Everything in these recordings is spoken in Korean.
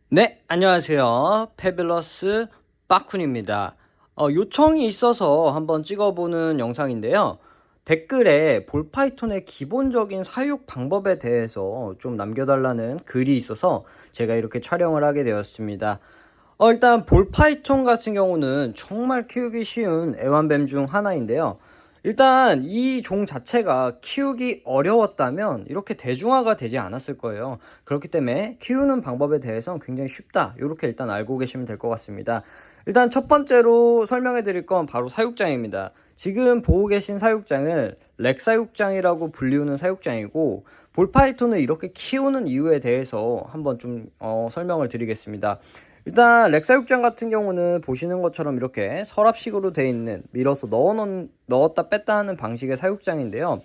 네, 안녕하세요. 패빌러스 빠쿤입니다. 요청이 있어서 한번 찍어보는 영상인데요. 댓글에 볼파이톤의 기본적인 사육 방법에 대해서 좀 남겨달라는 글이 있어서 제가 이렇게 촬영을 하게 되었습니다. 일단 볼파이톤 같은 경우는 정말 키우기 쉬운 애완뱀 중 하나인데요. 일단 이 종 자체가 키우기 어려웠다면 이렇게 대중화가 되지 않았을 거예요. 그렇기 때문에 키우는 방법에 대해서는 굉장히 쉽다, 이렇게 일단 알고 계시면 될 것 같습니다. 일단 첫 번째로 설명해 드릴 건 바로 사육장입니다. 지금 보고 계신 사육장을 렉 사육장이라고 불리우는 사육장이고, 볼파이톤을 이렇게 키우는 이유에 대해서 한번 좀 설명을 드리겠습니다. 일단 렉사육장 같은 경우는 보시는 것처럼 이렇게 서랍식으로 되어 있는, 밀어서 넣었다 뺐다 하는 방식의 사육장인데요.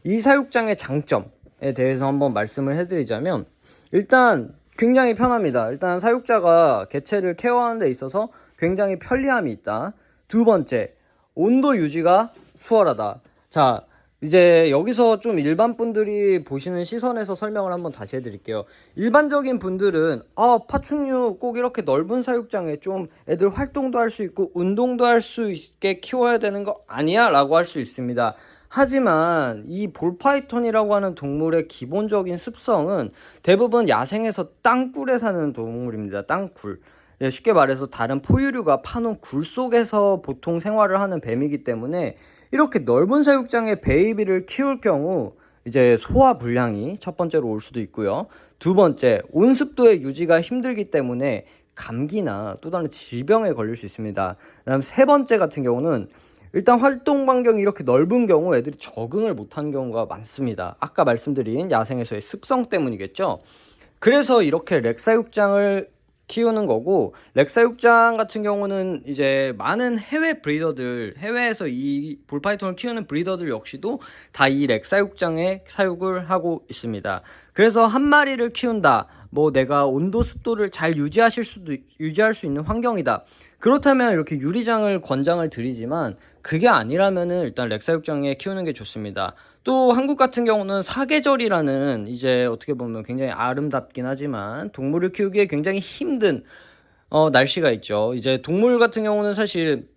이 사육장의 장점에 대해서 한번 말씀을 해드리자면, 일단 굉장히 편합니다. 일단 사육자가 개체를 케어하는 데 있어서 굉장히 편리함이 있다. 두 번째, 온도 유지가 수월하다. 자, 이제 여기서 좀 일반 분들이 보시는 시선에서 설명을 한번 다시 해드릴게요. 일반적인 분들은 파충류 꼭 이렇게 넓은 사육장에 좀 애들 활동도 할 수 있고 운동도 할 수 있게 키워야 되는 거 아니야? 라고 할 수 있습니다. 하지만 이 볼파이톤이라고 하는 동물의 기본적인 습성은 대부분 야생에서 땅굴에 사는 동물입니다. 땅굴. 쉽게 말해서 다른 포유류가 파놓은 굴 속에서 보통 생활을 하는 뱀이기 때문에 이렇게 넓은 사육장에 베이비를 키울 경우 이제 소화 불량이 첫 번째로 올 수도 있고요. 두 번째, 온습도의 유지가 힘들기 때문에 감기나 또 다른 질병에 걸릴 수 있습니다. 그다음 세 번째 같은 경우는 일단 활동 반경이 이렇게 넓은 경우 애들이 적응을 못한 경우가 많습니다. 아까 말씀드린 야생에서의 습성 때문이겠죠. 그래서 이렇게 렉사육장을 키우는 거고, 렉사육장 같은 경우는 이제 많은 해외 브리더들, 해외에서 이 볼파이톤을 키우는 브리더들 역시도 다 이 렉사육장에 사육을 하고 있습니다. 그래서 한 마리를 키운다, 뭐 내가 온도 습도를 잘 유지할 수 있는 환경이다, 그렇다면 이렇게 유리장을 권장을 드리지만, 그게 아니라면은 일단 렉사육장에 키우는 게 좋습니다. 또 한국 같은 경우는 사계절이라는, 이제 어떻게 보면 굉장히 아름답긴 하지만 동물을 키우기에 굉장히 힘든 날씨가 있죠. 이제 동물 같은 경우는 사실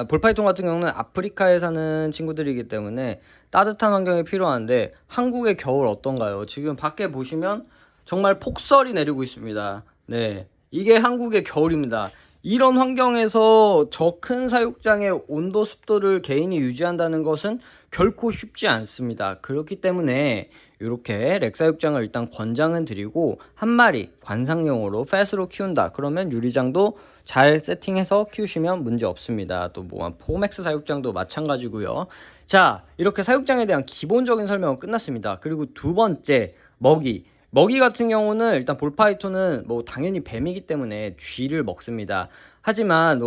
볼파이톤 같은 경우는 아프리카에 사는 친구들이기 때문에 따뜻한 환경이 필요한데, 한국의 겨울 어떤가요? 지금 밖에 보시면 정말 폭설이 내리고 있습니다. 네, 이게 한국의 겨울입니다. 이런 환경에서 저 큰 사육장의 온도 습도를 개인이 유지한다는 것은 결코 쉽지 않습니다. 그렇기 때문에 이렇게 렉사육장을 일단 권장은 드리고, 한 마리 관상용으로 팻으로 키운다 그러면 유리장도 잘 세팅해서 키우시면 문제 없습니다. 또 뭐 포맥스 사육장도 마찬가지고요. 자, 이렇게 사육장에 대한 기본적인 설명은 끝났습니다. 그리고 두 번째, 먹이 같은 경우는 일단 볼파이톤은 뭐 당연히 뱀이기 때문에 쥐를 먹습니다. 하지만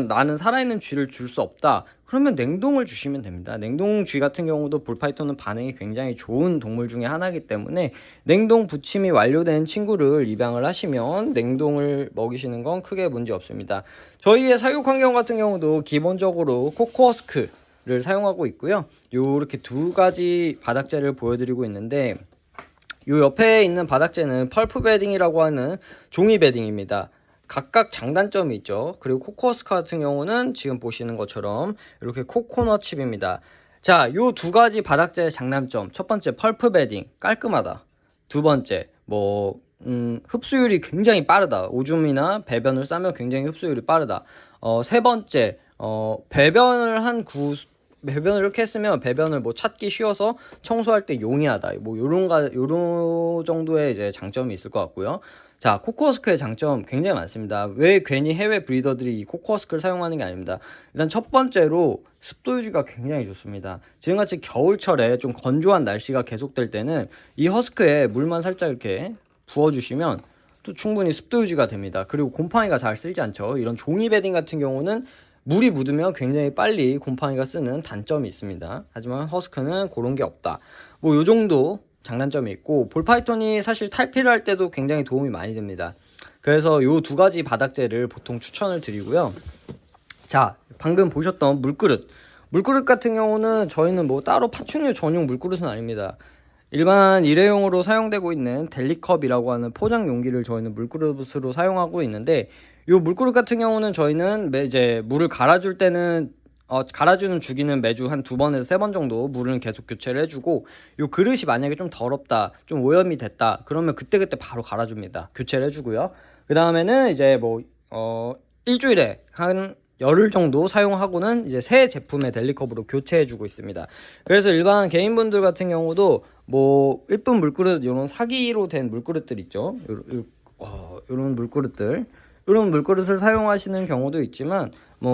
나는 살아있는 쥐를 줄 수 없다, 그러면 냉동을 주시면 됩니다. 냉동 쥐 같은 경우도 볼파이톤은 반응이 굉장히 좋은 동물 중에 하나이기 때문에 냉동 부침이 완료된 친구를 입양을 하시면 냉동을 먹이시는 건 크게 문제 없습니다. 저희의 사육 환경 같은 경우도 기본적으로 코코어스크를 사용하고 있고요. 요렇게 두 가지 바닥재를 보여드리고 있는데, 요 옆에 있는 바닥재는 펄프 베딩이라고 하는 종이 베딩입니다. 각각 장단점이 있죠. 그리고 코코어스크 같은 경우는 지금 보시는 것처럼 이렇게 코코넛 칩입니다. 자, 요 두 가지 바닥재의 장단점. 첫 번째, 펄프 베딩 깔끔하다. 두 번째, 흡수율이 굉장히 빠르다. 오줌이나 배변을 싸면 굉장히 흡수율이 빠르다. 세 번째, 배변을 이렇게 했으면 배변을 뭐 찾기 쉬워서 청소할 때 용이하다. 뭐 요런 정도의 이제 장점이 있을 것 같고요. 자, 코코어스크의 장점 굉장히 많습니다. 왜 괜히 해외 브리더들이 이 코코어스크를 사용하는 게 아닙니다. 일단 첫 번째로 습도 유지가 굉장히 좋습니다. 지금같이 겨울철에 좀 건조한 날씨가 계속될 때는 이 허스크에 물만 살짝 이렇게 부어주시면 또 충분히 습도 유지가 됩니다. 그리고 곰팡이가 잘 쓸지 않죠. 이런 종이 베딩 같은 경우는 물이 묻으면 굉장히 빨리 곰팡이가 쓰는 단점이 있습니다. 하지만 허스크는 그런 게 없다. 뭐 요 정도 장단점이 있고, 볼파이톤이 사실 탈피를 할 때도 굉장히 도움이 많이 됩니다. 그래서 요 두 가지 바닥재를 보통 추천을 드리고요. 자, 방금 보셨던 물그릇 같은 경우는 저희는 뭐 따로 파충류 전용 물그릇은 아닙니다. 일반 일회용으로 사용되고 있는 델리컵이라고 하는 포장 용기를 저희는 물그릇으로 사용하고 있는데, 이 물그릇 같은 경우는 저희는 이제 물을 갈아줄 때는 갈아주는 주기는 매주 한 2번에서 3번 정도 물을 계속 교체를 해주고, 요 그릇이 만약에 좀 더럽다, 좀 오염이 됐다 그러면 그때그때 바로 갈아줍니다. 교체를 해주고요. 그 다음에는 이제 일주일에 한 열흘 정도 사용하고는 이제 새 제품의 델리컵으로 교체해주고 있습니다. 그래서 일반 개인분들 같은 경우도 예쁜 물그릇, 이런 사기로 된 물그릇들 있죠. 이런 물그릇을 사용하시는 경우도 있지만,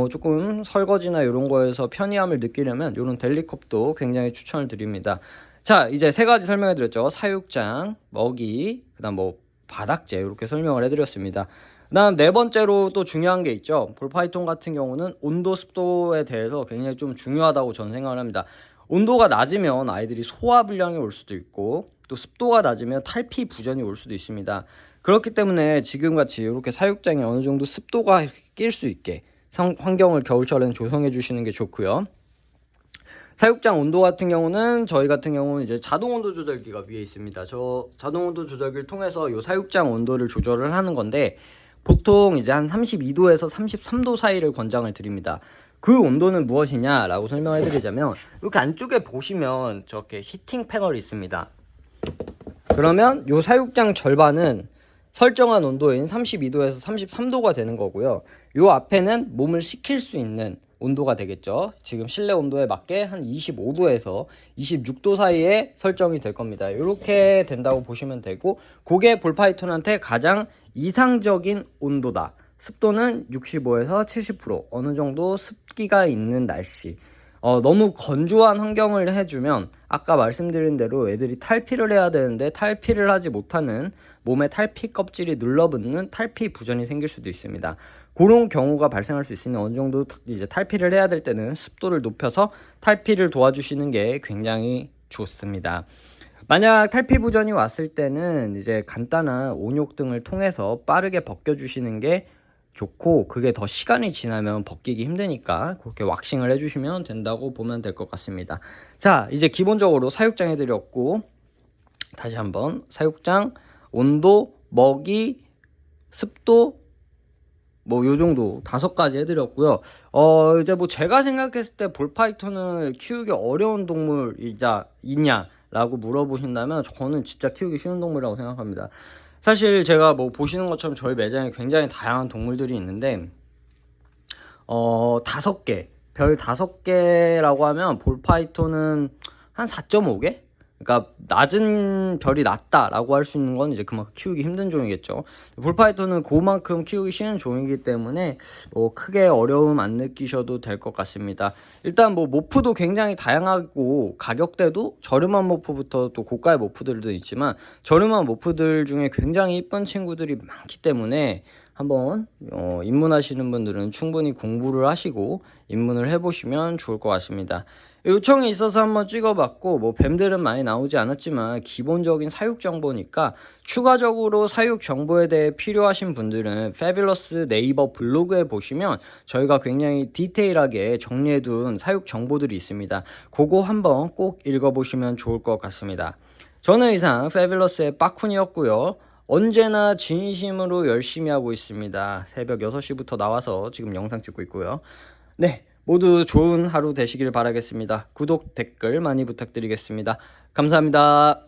조금 설거지나 이런 거에서 편의함을 느끼려면 이런 델리컵도 굉장히 추천을 드립니다. 자, 이제 3가지 설명해 드렸죠. 사육장, 먹이, 그다음 바닥재, 이렇게 설명을 해 드렸습니다. 그다음 4번째로 또 중요한 게 있죠. 볼파이톤 같은 경우는 온도, 습도에 대해서 굉장히 좀 중요하다고 저는 생각을 합니다. 온도가 낮으면 아이들이 소화불량이 올 수도 있고, 또 습도가 낮으면 탈피 부전이 올 수도 있습니다. 그렇기 때문에 지금같이 이렇게 사육장에 어느 정도 습도가 낄 수 있게 환경을 겨울철에는 조성해 주시는 게 좋고요. 사육장 온도 같은 경우는 저희 같은 경우는 이제 자동 온도 조절기가 위에 있습니다. 저 자동 온도 조절기를 통해서 이 사육장 온도를 조절을 하는 건데, 보통 이제 한 32도에서 33도 사이를 권장을 드립니다. 그 온도는 무엇이냐라고 설명해 드리자면, 이렇게 안쪽에 보시면 저렇게 히팅 패널이 있습니다. 그러면 이 사육장 절반은 설정한 온도인 32도에서 33도가 되는 거고요. 이 앞에는 몸을 식힐 수 있는 온도가 되겠죠. 지금 실내 온도에 맞게 한 25도에서 26도 사이에 설정이 될 겁니다. 이렇게 된다고 보시면 되고, 그게 볼파이톤한테 가장 이상적인 온도다. 습도는 65에서 70%, 어느 정도 습기가 있는 날씨, 너무 건조한 환경을 해주면 아까 말씀드린 대로 애들이 탈피를 해야 되는데 탈피를 하지 못하는, 몸에 탈피 껍질이 눌러붙는 탈피 부전이 생길 수도 있습니다. 그런 경우가 발생할 수 있으니 어느 정도 이제 탈피를 해야 될 때는 습도를 높여서 탈피를 도와주시는 게 굉장히 좋습니다. 만약 탈피 부전이 왔을 때는 이제 간단한 온욕 등을 통해서 빠르게 벗겨주시는 게 좋고, 그게 더 시간이 지나면 벗기기 힘드니까 그렇게 왁싱을 해주시면 된다고 보면 될 것 같습니다. 자, 이제 기본적으로 사육장 해드렸고, 다시 한번 사육장 온도, 먹이, 습도, 요 정도 5가지 해드렸고요. 이제 제가 생각했을 때 볼파이톤을 키우기 어려운 동물이냐라고 물어보신다면, 저는 진짜 키우기 쉬운 동물이라고 생각합니다. 사실 제가 보시는 것처럼 저희 매장에 굉장히 다양한 동물들이 있는데, 5개, 별 5개라고 하면 볼파이톤은 한 4.5개? 그러니까 낮은 별이 낮다라고 할 수 있는 건 이제 그만큼 키우기 힘든 종이겠죠. 볼파이톤은 그만큼 키우기 쉬운 종이기 때문에 크게 어려움 안 느끼셔도 될 것 같습니다. 일단 모프도 굉장히 다양하고, 가격대도 저렴한 모프부터 또 고가의 모프들도 있지만, 저렴한 모프들 중에 굉장히 이쁜 친구들이 많기 때문에 한번 입문하시는 분들은 충분히 공부를 하시고 입문을 해보시면 좋을 것 같습니다. 요청이 있어서 한번 찍어봤고, 뱀들은 많이 나오지 않았지만 기본적인 사육 정보니까, 추가적으로 사육 정보에 대해 필요하신 분들은 패빌러스 네이버 블로그에 보시면 저희가 굉장히 디테일하게 정리해둔 사육 정보들이 있습니다. 그거 한번 꼭 읽어보시면 좋을 것 같습니다. 저는 이상 패빌러스의 빠쿤이었고요. 언제나 진심으로 열심히 하고 있습니다. 새벽 6시부터 나와서 지금 영상 찍고 있고요. 네, 모두 좋은 하루 되시길 바라겠습니다. 구독, 댓글 많이 부탁드리겠습니다. 감사합니다.